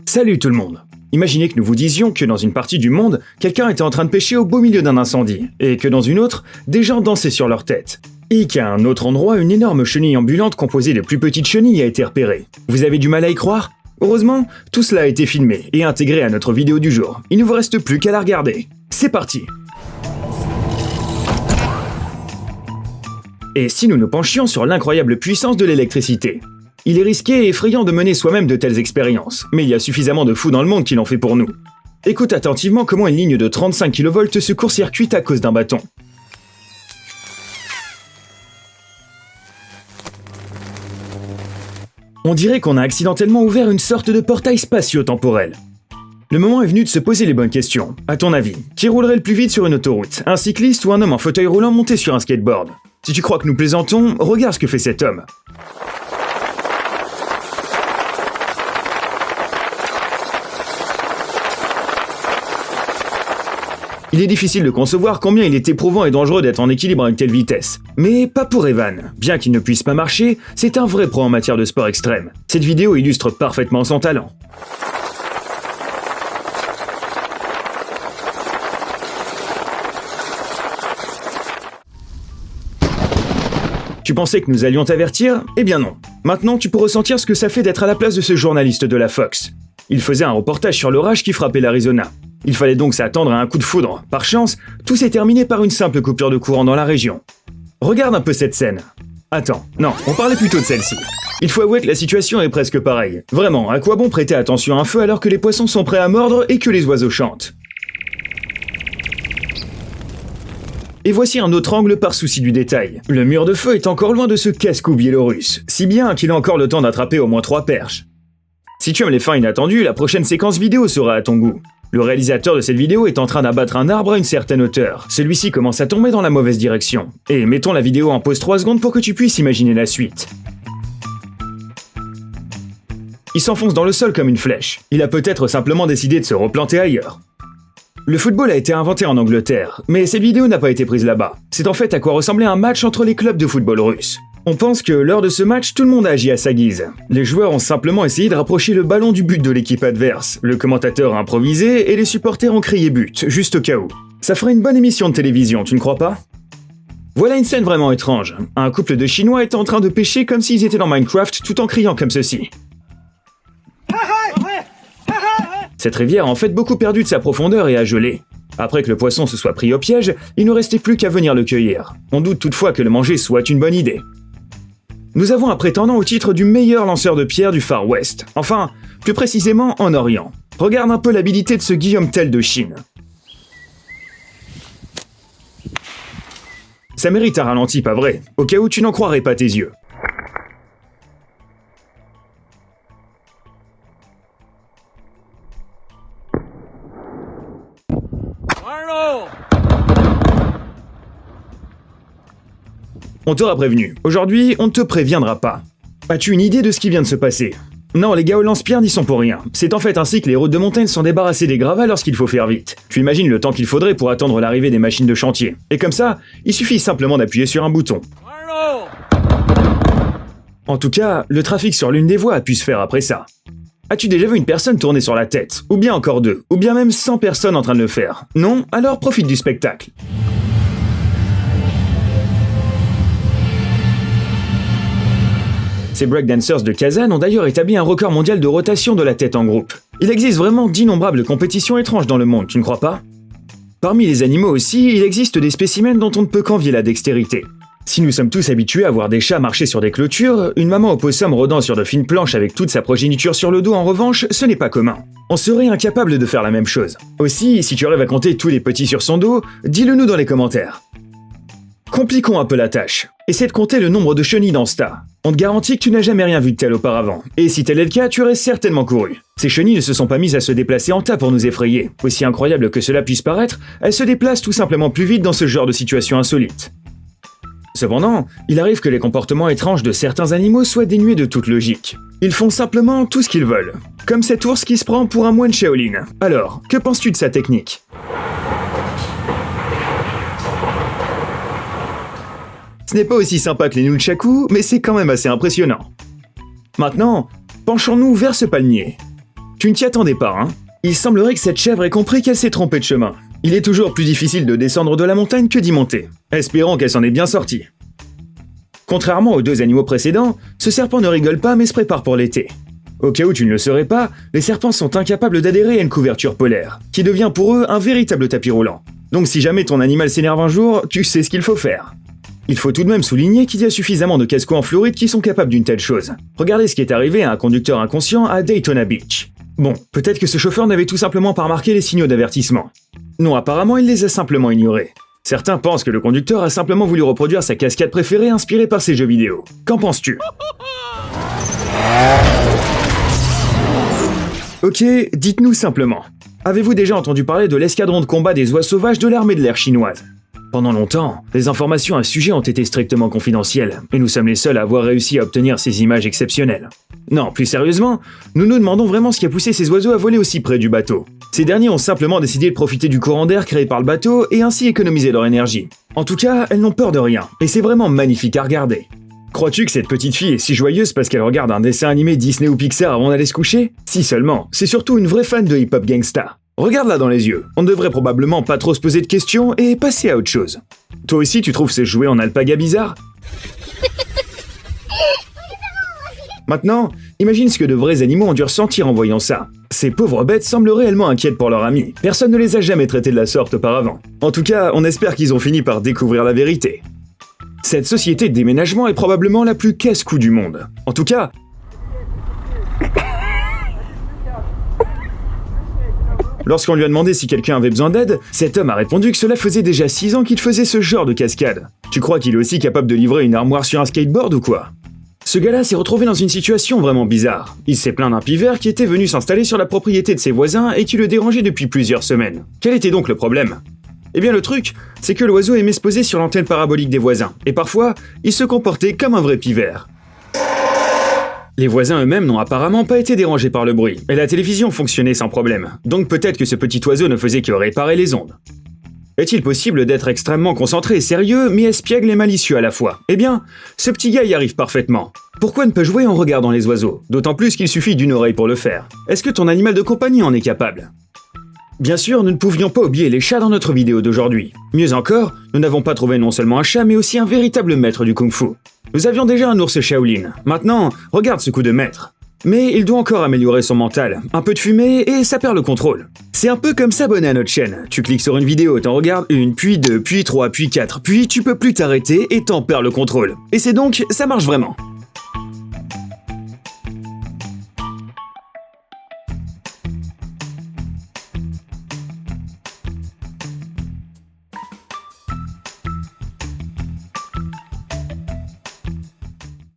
Salut tout le monde! Imaginez que nous vous disions que dans une partie du monde, quelqu'un était en train de pêcher au beau milieu d'un incendie, et que dans une autre, des gens dansaient sur leur tête. Et qu'à un autre endroit, une énorme chenille ambulante composée de plus petites chenilles a été repérée. Vous avez du mal à y croire? Heureusement, tout cela a été filmé et intégré à notre vidéo du jour. Il ne vous reste plus qu'à la regarder. C'est parti! Et si nous nous penchions sur l'incroyable puissance de l'électricité? Il est risqué et effrayant de mener soi-même de telles expériences, mais il y a suffisamment de fous dans le monde qui l'ont fait pour nous. Écoute attentivement comment une ligne de 35 kV se court-circuite à cause d'un bâton. On dirait qu'on a accidentellement ouvert une sorte de portail spatio-temporel. Le moment est venu de se poser les bonnes questions. À ton avis, qui roulerait le plus vite sur une autoroute? Un cycliste ou un homme en fauteuil roulant monté sur un skateboard? Si tu crois que nous plaisantons, regarde ce que fait cet homme. Il est difficile de concevoir combien il est éprouvant et dangereux d'être en équilibre à une telle vitesse. Mais pas pour Evan. Bien qu'il ne puisse pas marcher, c'est un vrai pro en matière de sport extrême. Cette vidéo illustre parfaitement son talent. Tu pensais que nous allions t'avertir? Eh bien non. Maintenant, tu peux ressentir ce que ça fait d'être à la place de ce journaliste de la Fox. Il faisait un reportage sur l'orage qui frappait l'Arizona. Il fallait donc s'attendre à un coup de foudre. Par chance, tout s'est terminé par une simple coupure de courant dans la région. Regarde un peu cette scène. Attends, non, on parlait plutôt de celle-ci. Il faut avouer que la situation est presque pareille. Vraiment, à quoi bon prêter attention à un feu alors que les poissons sont prêts à mordre et que les oiseaux chantent? Et voici un autre angle par souci du détail. Le mur de feu est encore loin de ce casse-cou biélorusse, si bien qu'il a encore le temps d'attraper au moins 3 perches. Si tu aimes les fins inattendues, la prochaine séquence vidéo sera à ton goût. Le réalisateur de cette vidéo est en train d'abattre un arbre à une certaine hauteur. Celui-ci commence à tomber dans la mauvaise direction. Et mettons la vidéo en pause 3 secondes pour que tu puisses imaginer la suite. Il s'enfonce dans le sol comme une flèche. Il a peut-être simplement décidé de se replanter ailleurs. Le football a été inventé en Angleterre, mais cette vidéo n'a pas été prise là-bas. C'est en fait à quoi ressemblait un match entre les clubs de football russes. On pense que lors de ce match, tout le monde a agi à sa guise. Les joueurs ont simplement essayé de rapprocher le ballon du but de l'équipe adverse. Le commentateur a improvisé et les supporters ont crié but, juste au cas où. Ça ferait une bonne émission de télévision, tu ne crois pas? Voilà une scène vraiment étrange. Un couple de Chinois était en train de pêcher comme s'ils étaient dans Minecraft tout en criant comme ceci. Cette rivière a en fait beaucoup perdu de sa profondeur et a gelé. Après que le poisson se soit pris au piège, il ne restait plus qu'à venir le cueillir. On doute toutefois que le manger soit une bonne idée. Nous avons un prétendant au titre du meilleur lanceur de pierre du Far West. Enfin, plus précisément en Orient. Regarde un peu l'habilité de ce Guillaume Tell de Chine. Ça mérite un ralenti, pas vrai? Au cas où tu n'en croirais pas tes yeux. On t'aura prévenu. Aujourd'hui, on ne te préviendra pas. As-tu une idée de ce qui vient de se passer? Non, les gars au lance-pierre n'y sont pour rien. C'est en fait ainsi que les routes de montagne sont débarrassées des gravats lorsqu'il faut faire vite. Tu imagines le temps qu'il faudrait pour attendre l'arrivée des machines de chantier. Et comme ça, il suffit simplement d'appuyer sur un bouton. En tout cas, le trafic sur l'une des voies a pu se faire après ça. As-tu déjà vu une personne tourner sur la tête? Ou bien encore 2? Ou bien même 100 personnes en train de le faire? Non? Alors profite du spectacle. Ces breakdancers de Kazan ont d'ailleurs établi un record mondial de rotation de la tête en groupe. Il existe vraiment d'innombrables compétitions étranges dans le monde, tu ne crois pas? Parmi les animaux aussi, il existe des spécimens dont on ne peut qu'envier la dextérité. Si nous sommes tous habitués à voir des chats marcher sur des clôtures, une maman opossum rôdant sur de fines planches avec toute sa progéniture sur le dos en revanche, ce n'est pas commun. On serait incapable de faire la même chose. Aussi, si tu arrives à compter tous les petits sur son dos, dis-le nous dans les commentaires. Compliquons un peu la tâche. Essaie de compter le nombre de chenilles dans ce tas. On te garantit que tu n'as jamais rien vu de tel auparavant. Et si tel est le cas, tu aurais certainement couru. Ces chenilles ne se sont pas mises à se déplacer en tas pour nous effrayer. Aussi incroyable que cela puisse paraître, elles se déplacent tout simplement plus vite dans ce genre de situation insolite. Cependant, il arrive que les comportements étranges de certains animaux soient dénués de toute logique. Ils font simplement tout ce qu'ils veulent. Comme cet ours qui se prend pour un moine Shaolin. Alors, que penses-tu de sa technique? Ce n'est pas aussi sympa que les nunchakus, mais c'est quand même assez impressionnant. Maintenant, penchons-nous vers ce palmier. Tu Tu ne t'y attendais pas, hein? Il semblerait que cette chèvre ait compris qu'elle s'est trompée de chemin. Il est toujours plus difficile de descendre de la montagne que d'y monter. Espérons qu'elle s'en est bien sortie. Contrairement aux 2 animaux précédents, ce serpent ne rigole pas mais se prépare pour l'été. Au cas où tu ne le saurais pas, les serpents sont incapables d'adhérer à une couverture polaire, qui devient pour eux un véritable tapis roulant. Donc si jamais ton animal s'énerve un jour, tu sais ce qu'il faut faire. Il faut tout de même souligner qu'il y a suffisamment de casse-cou en fluoride qui sont capables d'une telle chose. Regardez ce qui est arrivé à un conducteur inconscient à Daytona Beach. Bon, peut-être que ce chauffeur n'avait tout simplement pas remarqué les signaux d'avertissement. Non, apparemment il les a simplement ignorés. Certains pensent que le conducteur a simplement voulu reproduire sa cascade préférée inspirée par ses jeux vidéo. Qu'en penses-tu? Ok, dites-nous simplement. Avez-vous déjà entendu parler de l'escadron de combat des oies sauvages de l'armée de l'air chinoise? Pendant longtemps, les informations à ce sujet ont été strictement confidentielles, et nous sommes les seuls à avoir réussi à obtenir ces images exceptionnelles. Non, plus sérieusement, nous nous demandons vraiment ce qui a poussé ces oiseaux à voler aussi près du bateau. Ces derniers ont simplement décidé de profiter du courant d'air créé par le bateau et ainsi économiser leur énergie. En tout cas, elles n'ont peur de rien, et c'est vraiment magnifique à regarder. Crois-tu que cette petite fille est si joyeuse parce qu'elle regarde un dessin animé Disney ou Pixar avant d'aller se coucher? Si seulement, c'est surtout une vraie fan de hip-hop gangsta. Regarde-la dans les yeux, on ne devrait probablement pas trop se poser de questions et passer à autre chose. Toi aussi tu trouves ces jouets en alpaga bizarres? Maintenant, imagine ce que de vrais animaux ont dû ressentir en voyant ça. Ces pauvres bêtes semblent réellement inquiètes pour leurs amis. Personne ne les a jamais traités de la sorte auparavant. En tout cas, on espère qu'ils ont fini par découvrir la vérité. Cette société de déménagement est probablement la plus casse-cou du monde. En tout cas, lorsqu'on lui a demandé si quelqu'un avait besoin d'aide, cet homme a répondu que cela faisait déjà 6 ans qu'il faisait ce genre de cascade. Tu crois qu'il est aussi capable de livrer une armoire sur un skateboard ou quoi? Ce gars-là s'est retrouvé dans une situation vraiment bizarre. Il s'est plaint d'un pivert qui était venu s'installer sur la propriété de ses voisins et qui le dérangeait depuis plusieurs semaines. Quel était donc le problème? Eh bien le truc, c'est que l'oiseau aimait se poser sur l'antenne parabolique des voisins, et parfois, il se comportait comme un vrai pivert. Les voisins eux-mêmes n'ont apparemment pas été dérangés par le bruit, et la télévision fonctionnait sans problème, donc peut-être que ce petit oiseau ne faisait que réparer les ondes. Est-il possible d'être extrêmement concentré et sérieux, mais espiègle et malicieux à la fois? Eh bien, ce petit gars y arrive parfaitement. Pourquoi ne pas jouer en regardant les oiseaux? D'autant plus qu'il suffit d'une oreille pour le faire. Est-ce que ton animal de compagnie en est capable? Bien sûr, nous ne pouvions pas oublier les chats dans notre vidéo d'aujourd'hui. Mieux encore, nous n'avons pas trouvé non seulement un chat, mais aussi un véritable maître du kung-fu. Nous avions déjà un ours Shaolin. Maintenant, regarde ce coup de maître. Mais il doit encore améliorer son mental. Un peu de fumée et ça perd le contrôle. C'est un peu comme s'abonner à notre chaîne. Tu cliques sur une vidéo, t'en regardes une, puis deux, puis trois, puis quatre, puis tu peux plus t'arrêter et t'en perds le contrôle. Et c'est donc, ça marche vraiment.